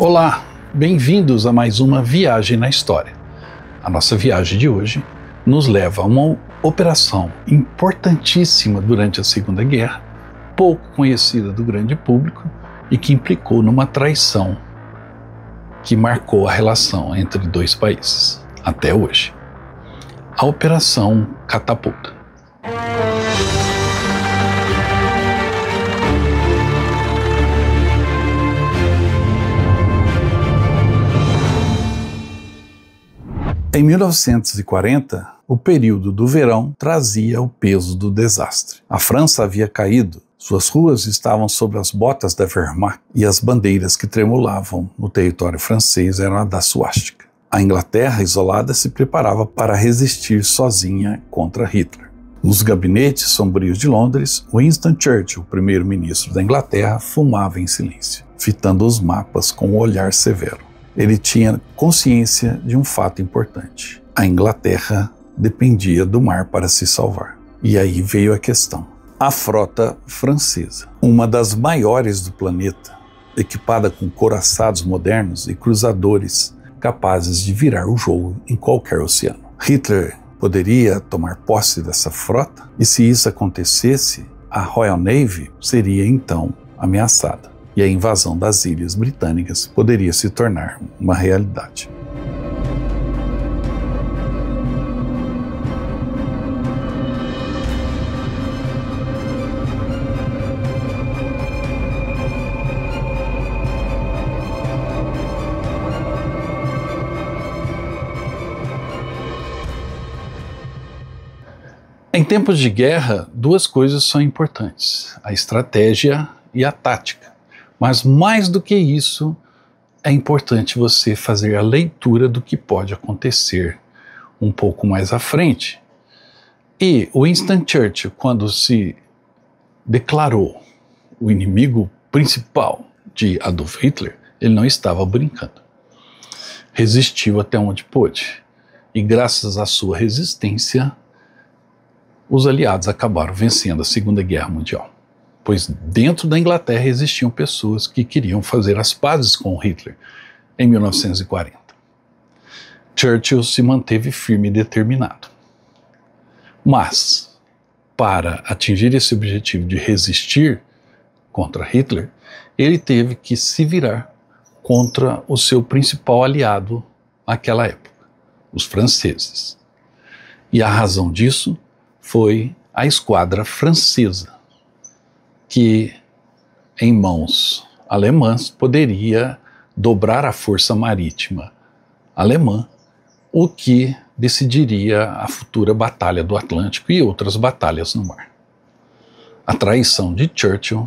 Olá, bem-vindos a mais uma viagem na história. A nossa viagem de hoje nos leva a uma operação importantíssima durante a Segunda Guerra, pouco conhecida do grande público e que implicou numa traição que marcou a relação entre dois países até hoje. A Operação Catapulta. Em 1940, o período do verão trazia o peso do desastre. A França havia caído, suas ruas estavam sob as botas da Wehrmacht e as bandeiras que tremulavam no território francês eram a da suástica. A Inglaterra, isolada, se preparava para resistir sozinha contra Hitler. Nos gabinetes sombrios de Londres, Winston Churchill, primeiro-ministro da Inglaterra, fumava em silêncio, fitando os mapas com um olhar severo. Ele tinha consciência de um fato importante. A Inglaterra dependia do mar para se salvar. E aí veio a questão. A frota francesa, uma das maiores do planeta, equipada com couraçados modernos e cruzadores capazes de virar o jogo em qualquer oceano. Hitler poderia tomar posse dessa frota? E se isso acontecesse, a Royal Navy seria então ameaçada. E a invasão das ilhas britânicas poderia se tornar uma realidade. Em tempos de guerra, duas coisas são importantes: a estratégia e a tática. Mas mais do que isso, é importante você fazer a leitura do que pode acontecer um pouco mais à frente. E Winston Churchill, quando se declarou o inimigo principal de Adolf Hitler, ele não estava brincando. Resistiu até onde pôde. E graças à sua resistência, os aliados acabaram vencendo a Segunda Guerra Mundial. Pois dentro da Inglaterra existiam pessoas que queriam fazer as pazes com Hitler em 1940. Churchill se manteve firme e determinado. Mas, para atingir esse objetivo de resistir contra Hitler, ele teve que se virar contra o seu principal aliado naquela época, os franceses. E a razão disso foi a esquadra francesa, que em mãos alemãs poderia dobrar a força marítima alemã, o que decidiria a futura Batalha do Atlântico e outras batalhas no mar. A traição de Churchill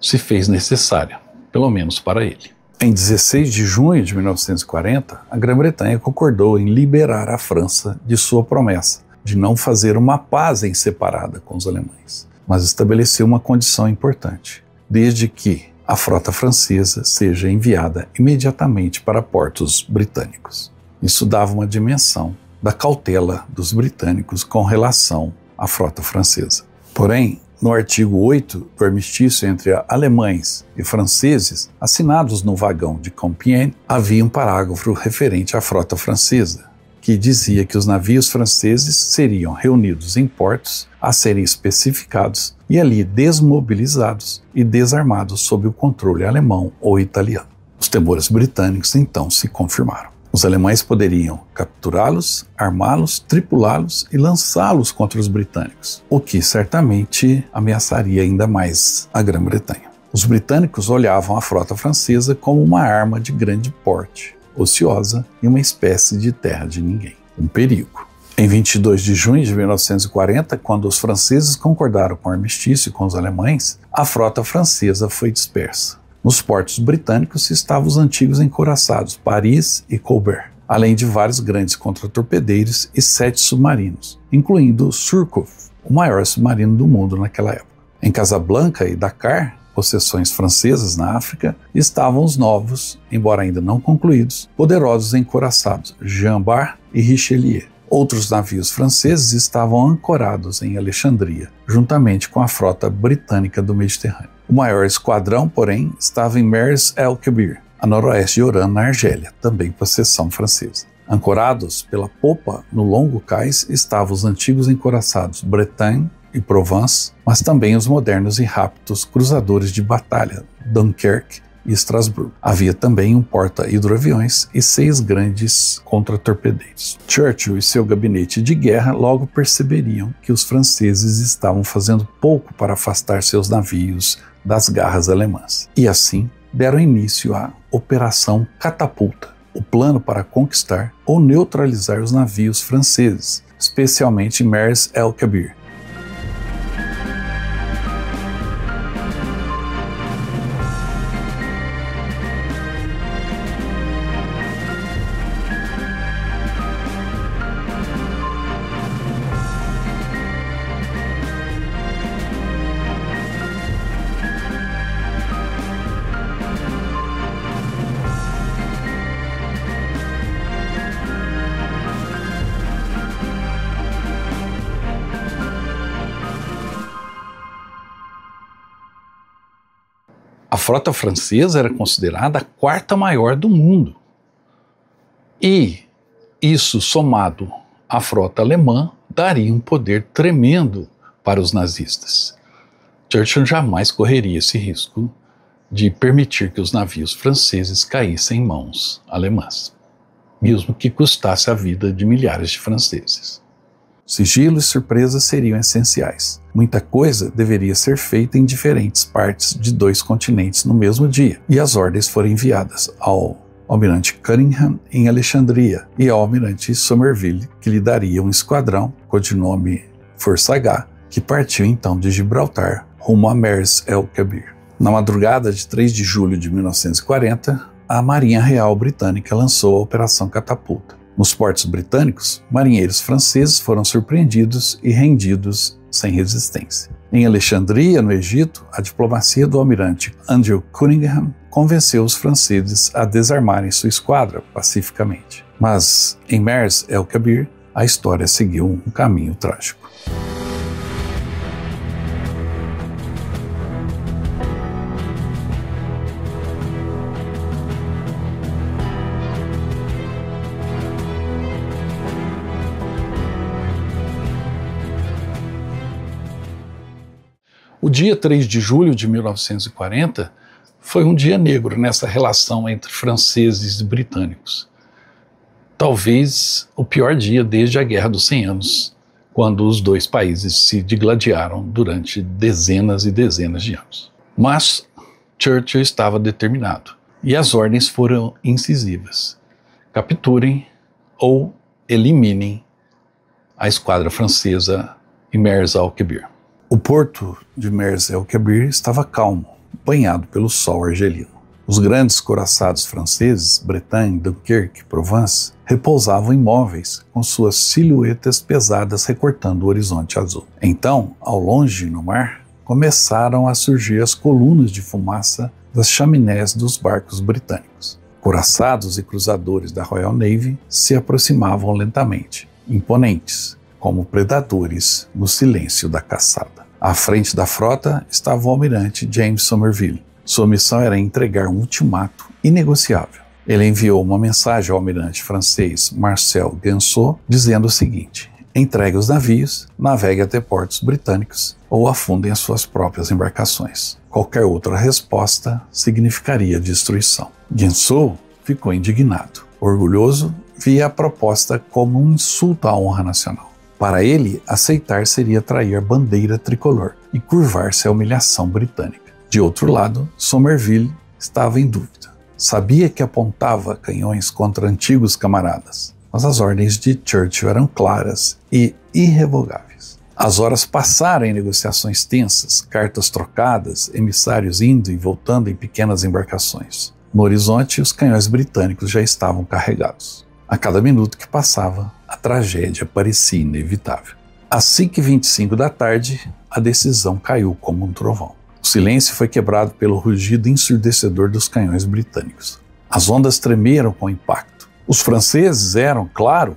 se fez necessária, pelo menos para ele. Em 16 de junho de 1940, a Grã-Bretanha concordou em liberar a França de sua promessa de não fazer uma paz em separada com os alemães, mas estabeleceu uma condição importante, desde que a frota francesa seja enviada imediatamente para portos britânicos. Isso dava uma dimensão da cautela dos britânicos com relação à frota francesa. Porém, no artigo 8 do armistício entre alemães e franceses, assinados no vagão de Compiègne, havia um parágrafo referente à frota francesa, que dizia que os navios franceses seriam reunidos em portos a serem especificados e ali desmobilizados e desarmados sob o controle alemão ou italiano. Os temores britânicos então se confirmaram. Os alemães poderiam capturá-los, armá-los, tripulá-los e lançá-los contra os britânicos, o que certamente ameaçaria ainda mais a Grã-Bretanha. Os britânicos olhavam a frota francesa como uma arma de grande porte, ociosa e uma espécie de terra de ninguém, um perigo. Em 22 de junho de 1940, quando os franceses concordaram com o armistício com os alemães, a frota francesa foi dispersa. Nos portos britânicos estavam os antigos encouraçados Paris e Colbert, além de vários grandes contratorpedeiros e 7 submarinos, incluindo o Surcouf, o maior submarino do mundo naquela época. Em Casablanca e Dakar, possessões francesas na África, estavam os novos, embora ainda não concluídos, poderosos encouraçados Jean Bart e Richelieu. Outros navios franceses estavam ancorados em Alexandria, juntamente com a frota britânica do Mediterrâneo. O maior esquadrão, porém, estava em Mers el-Kebir, a noroeste de Oran, na Argélia, também possessão francesa. Ancorados pela popa no longo cais estavam os antigos encouraçados Bretagne e Provence, mas também os modernos e rápidos cruzadores de batalha Dunkerque e Estrasburgo. Havia também um porta-hidroaviões e 6 grandes contra-torpedeiros. Churchill e seu gabinete de guerra logo perceberiam que os franceses estavam fazendo pouco para afastar seus navios das garras alemãs. E assim deram início à Operação Catapulta, o plano para conquistar ou neutralizar os navios franceses, especialmente Mers el-Kebir. A frota francesa era considerada a 4ª maior do mundo. E isso, somado à frota alemã, daria um poder tremendo para os nazistas. Churchill jamais correria esse risco de permitir que os navios franceses caíssem em mãos alemãs, mesmo que custasse a vida de milhares de franceses. Sigilo e surpresa seriam essenciais. Muita coisa deveria ser feita em diferentes partes de 2 continentes no mesmo dia, e as ordens foram enviadas ao almirante Cunningham em Alexandria e ao almirante Somerville, que lhe daria um esquadrão, codinome Força H, que partiu então de Gibraltar rumo a Mers el-Kebir. Na madrugada de 3 de julho de 1940, a Marinha Real Britânica lançou a Operação Catapulta. Nos portos britânicos, marinheiros franceses foram surpreendidos e rendidos sem resistência. Em Alexandria, no Egito, a diplomacia do almirante Andrew Cunningham convenceu os franceses a desarmarem sua esquadra pacificamente. Mas, em Mers el-Kebir, a história seguiu um caminho trágico. O dia 3 de julho de 1940 foi um dia negro nessa relação entre franceses e britânicos. Talvez o pior dia desde a Guerra dos 100 Anos, quando os 2 países se digladiaram durante dezenas e dezenas de anos. Mas Churchill estava determinado, e as ordens foram incisivas: capturem ou eliminem a esquadra francesa em Mers el-Kebir. O porto de Mers el-Kebir estava calmo, banhado pelo sol argelino. Os grandes couraçados franceses, Bretagne, Dunkerque, Provence, repousavam imóveis, com suas silhuetas pesadas recortando o horizonte azul. Então, ao longe no mar, começaram a surgir as colunas de fumaça das chaminés dos barcos britânicos. Couraçados e cruzadores da Royal Navy se aproximavam lentamente, imponentes, como predadores no silêncio da caçada. À frente da frota estava o almirante James Somerville. Sua missão era entregar um ultimato inegociável. Ele enviou uma mensagem ao almirante francês Marcel Guensot, dizendo o seguinte: entregue os navios, navegue até portos britânicos ou afundem as suas próprias embarcações. Qualquer outra resposta significaria destruição. Guensot ficou indignado. Orgulhoso, via a proposta como um insulto à honra nacional. Para ele, aceitar seria trair a bandeira tricolor e curvar-se à humilhação britânica. De outro lado, Somerville estava em dúvida. Sabia que apontava canhões contra antigos camaradas, mas as ordens de Churchill eram claras e irrevogáveis. As horas passaram em negociações tensas, cartas trocadas, emissários indo e voltando em pequenas embarcações. No horizonte, os canhões britânicos já estavam carregados. A cada minuto que passava, a tragédia parecia inevitável. Às 5h25 da tarde, a decisão caiu como um trovão. O silêncio foi quebrado pelo rugido ensurdecedor dos canhões britânicos. As ondas tremeram com o impacto. Os franceses eram, claro,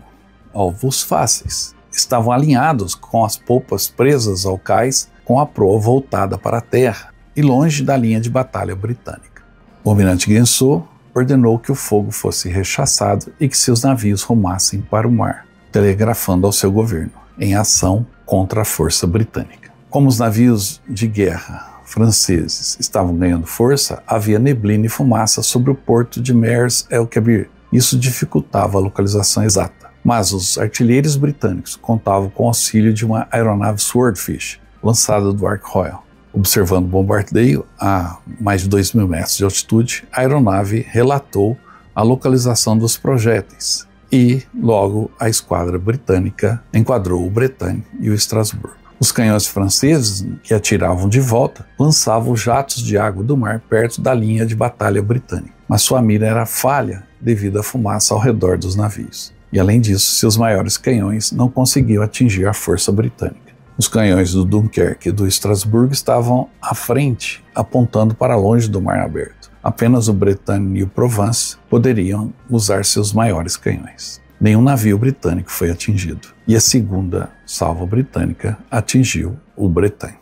alvos fáceis. Estavam alinhados com as polpas presas ao cais, com a proa voltada para a terra e longe da linha de batalha britânica. O almirante Guensou ordenou que o fogo fosse rechaçado e que seus navios rumassem para o mar, telegrafando ao seu governo, em ação contra a força britânica. Como os navios de guerra franceses estavam ganhando força, havia neblina e fumaça sobre o porto de Mers el-Kebir. Isso dificultava a localização exata. Mas os artilheiros britânicos contavam com o auxílio de uma aeronave Swordfish, lançada do Ark Royal. Observando o bombardeio a mais de 2.000 metros de altitude, a aeronave relatou a localização dos projéteis e, logo, a esquadra britânica enquadrou o Bretagne e o Strasbourg. Os canhões franceses, que atiravam de volta, lançavam jatos de água do mar perto da linha de batalha britânica, mas sua mira era falha devido à fumaça ao redor dos navios. E, além disso, seus maiores canhões não conseguiam atingir a força britânica. Os canhões do Dunkerque e do Strasbourg estavam à frente, apontando para longe do mar aberto. Apenas o Bretagne e o Provence poderiam usar seus maiores canhões. Nenhum navio britânico foi atingido, e a segunda salva britânica atingiu o Bretagne.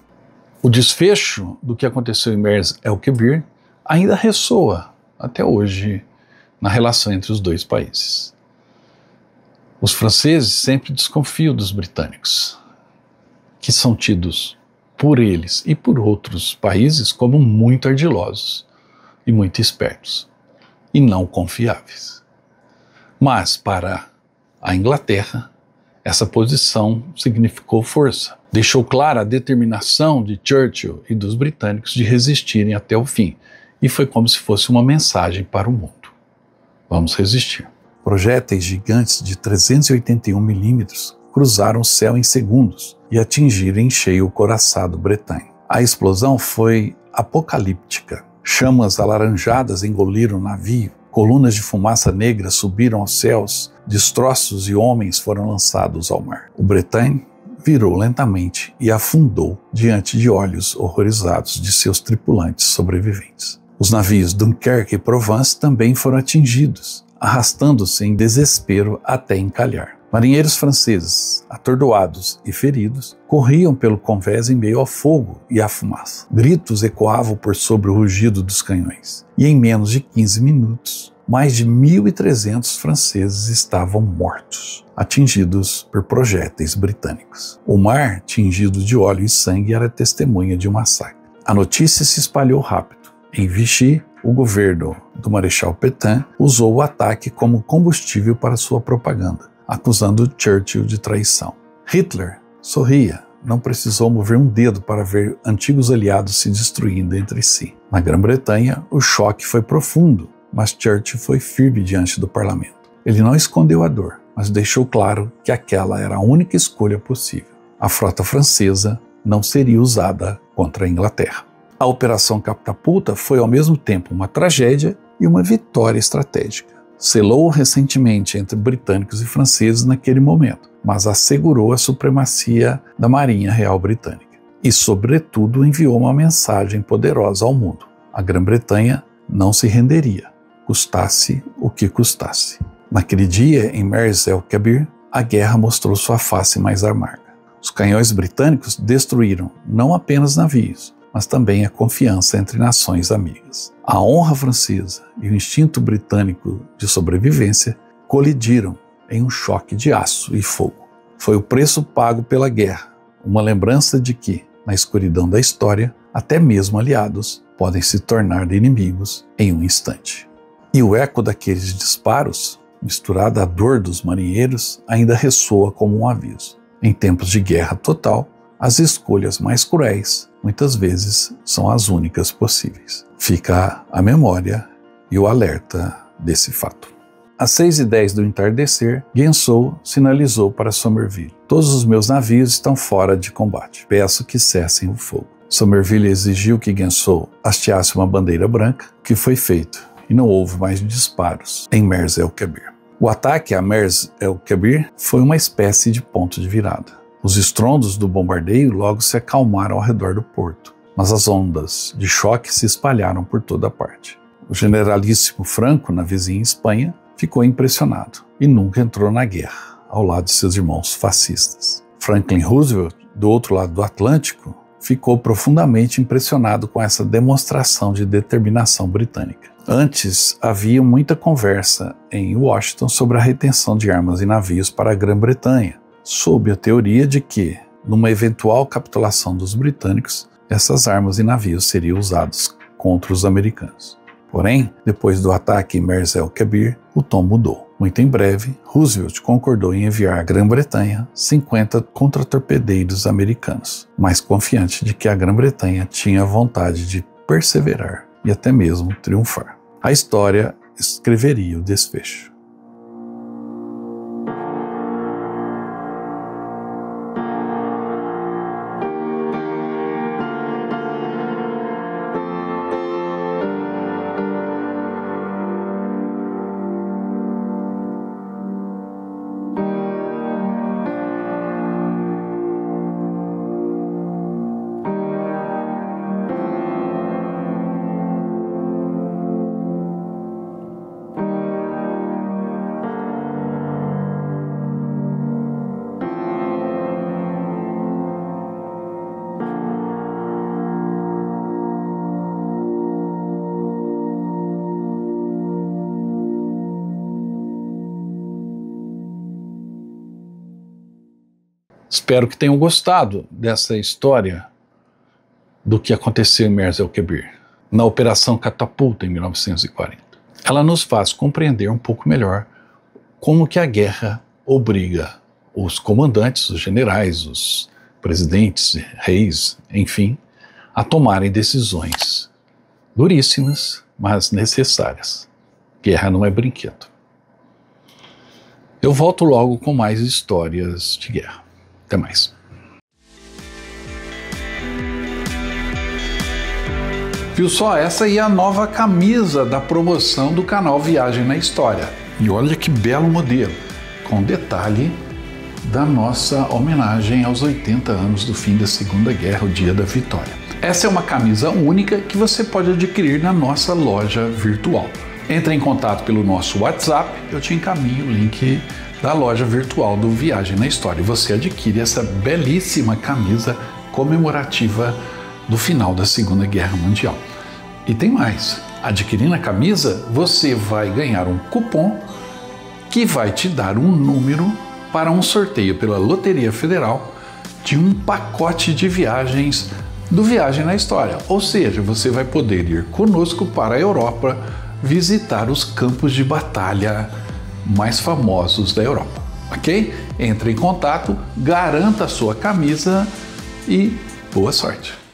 O desfecho do que aconteceu em Mers el-Kebir ainda ressoa até hoje na relação entre os dois países. Os franceses sempre desconfiam dos britânicos, que são tidos por eles e por outros países como muito ardilosos e muito espertos e não confiáveis. Mas para a Inglaterra, essa posição significou força. Deixou clara a determinação de Churchill e dos britânicos de resistirem até o fim, e foi como se fosse uma mensagem para o mundo. Vamos resistir. Projéteis gigantes de 381 milímetros cruzaram o céu em segundos e atingiram em cheio o couraçado Bretagne. A explosão foi apocalíptica. Chamas alaranjadas engoliram o navio, colunas de fumaça negra subiram aos céus, destroços e homens foram lançados ao mar. O Bretagne virou lentamente e afundou diante de olhos horrorizados de seus tripulantes sobreviventes. Os navios Dunkerque e Provence também foram atingidos, arrastando-se em desespero até encalhar. Marinheiros franceses, atordoados e feridos, corriam pelo convés em meio ao fogo e à fumaça. Gritos ecoavam por sobre o rugido dos canhões. E em menos de 15 minutos, mais de 1.300 franceses estavam mortos, atingidos por projéteis britânicos. O mar, tingido de óleo e sangue, era testemunha de um massacre. A notícia se espalhou rápido. Em Vichy, o governo do Marechal Pétain usou o ataque como combustível para sua propaganda, acusando Churchill de traição. Hitler sorria, não precisou mover um dedo para ver antigos aliados se destruindo entre si. Na Grã-Bretanha, o choque foi profundo, mas Churchill foi firme diante do parlamento. Ele não escondeu a dor, mas deixou claro que aquela era a única escolha possível. A frota francesa não seria usada contra a Inglaterra. A Operação Catapulta foi ao mesmo tempo uma tragédia e uma vitória estratégica. Selou o ressentimento entre britânicos e franceses naquele momento, mas assegurou a supremacia da Marinha Real Britânica. E, sobretudo, enviou uma mensagem poderosa ao mundo. A Grã-Bretanha não se renderia, custasse o que custasse. Naquele dia, em Mers el-Kebir, a guerra mostrou sua face mais amarga. Os canhões britânicos destruíram não apenas navios, mas também a confiança entre nações amigas. A honra francesa e o instinto britânico de sobrevivência colidiram em um choque de aço e fogo. Foi o preço pago pela guerra, uma lembrança de que, na escuridão da história, até mesmo aliados podem se tornar inimigos em um instante. E o eco daqueles disparos, misturado à dor dos marinheiros, ainda ressoa como um aviso. Em tempos de guerra total, as escolhas mais cruéis, muitas vezes, são as únicas possíveis. Fica a memória e o alerta desse fato. Às 6h10 do entardecer, Guensou sinalizou para Somerville: "Todos os meus navios estão fora de combate. Peço que cessem o fogo." Somerville exigiu que Guensou hasteasse uma bandeira branca, que foi feito, e não houve mais disparos em Mers el-Kebir. O ataque a Mers el-Kebir foi uma espécie de ponto de virada. Os estrondos do bombardeio logo se acalmaram ao redor do porto, mas as ondas de choque se espalharam por toda parte. O generalíssimo Franco, na vizinha Espanha, ficou impressionado e nunca entrou na guerra. ao lado de seus irmãos fascistas. Franklin Roosevelt, do outro lado do Atlântico, ficou profundamente impressionado com essa demonstração de determinação britânica. Antes, havia muita conversa em Washington sobre a retenção de armas e navios para a Grã-Bretanha, sob a teoria de que, numa eventual capitulação dos britânicos, essas armas e navios seriam usados contra os americanos. Porém, depois do ataque em Mers el-Kebir, o tom mudou. Muito em breve, Roosevelt concordou em enviar à Grã-Bretanha 50 contratorpedeiros americanos, mais confiante de que a Grã-Bretanha tinha vontade de perseverar e até mesmo triunfar. A história escreveria o desfecho. Espero que tenham gostado dessa história do que aconteceu em Mers el-Kebir, na Operação Catapulta em 1940. Ela nos faz compreender um pouco melhor como que a guerra obriga os comandantes, os generais, os presidentes, reis, enfim, a tomarem decisões duríssimas, mas necessárias. Guerra não é brinquedo. Eu volto logo com mais histórias de guerra. Até mais. Viu só? Essa aí é a nova camisa da promoção do canal Viagem na História. E olha que belo modelo, com detalhe da nossa homenagem aos 80 anos do fim da Segunda Guerra, o Dia da Vitória. Essa é uma camisa única que você pode adquirir na nossa loja virtual. Entre em contato pelo nosso WhatsApp, eu te encaminho o link da loja virtual do Viagem na História. Você adquire essa belíssima camisa comemorativa do final da Segunda Guerra Mundial. E tem mais, adquirindo a camisa, você vai ganhar um cupom que vai te dar um número para um sorteio pela Loteria Federal de um pacote de viagens do Viagem na História. Ou seja, você vai poder ir conosco para a Europa visitar os campos de batalha mais famosos da Europa, ok? Entre em contato, garanta a sua camisa e boa sorte!